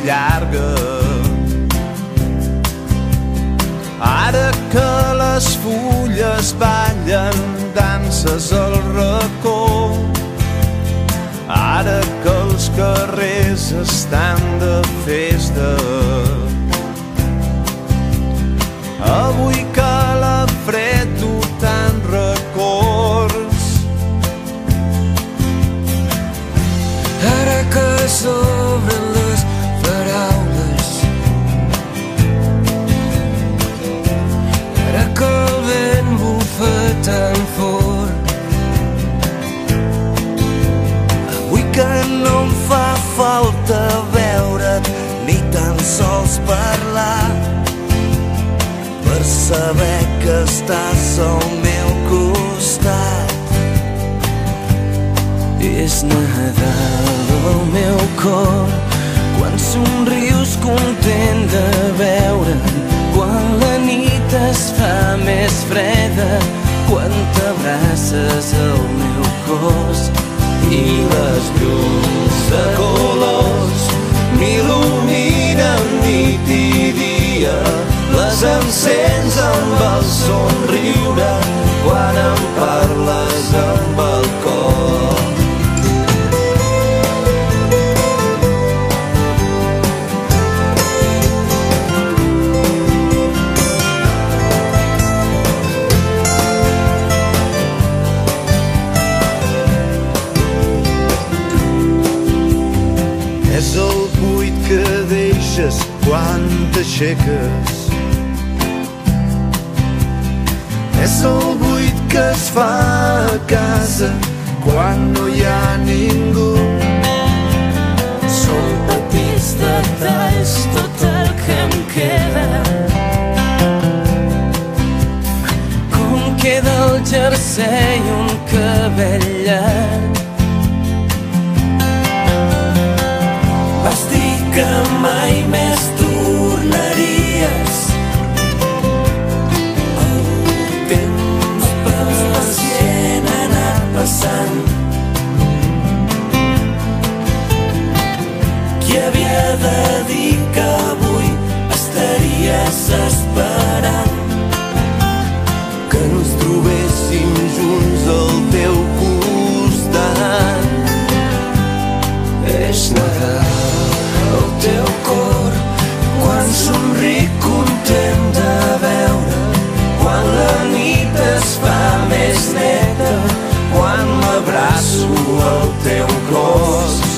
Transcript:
llarga. Ara que les fulles ballen danses al racó, ara que els carrers estan de festa, avui que la fred du tant records, ara que s'obren les paraules, ara que el vent bufa tan fort, avui que no em fa falta veure't ni tan sols parlar, per saber que estàs al meu costat. és Nadal al meu cor, quan somrius content de veure'm, quan la nit es fa més freda, quan t'abraces al meu cos i les llums de colors m'il·luminen nit i dia, les encens amb el somriure quan em parles amb el cor. És el buit que deixes quan t'aixeques, és el buit que es fa a casa quan no hi ha ningú. Són petits detalls tot el que em queda, com queda el jersei i un cabell llarg. Vas dir que mai més tornaries, el temps pacient ha anat passant. Qui havia de dir que avui estaries esperant Que ens trobéssim junts al teu costat. és Nadal al teu cor, quan somric content de veure, quan la nit es fa més neta, Quan m'abraço al teu cos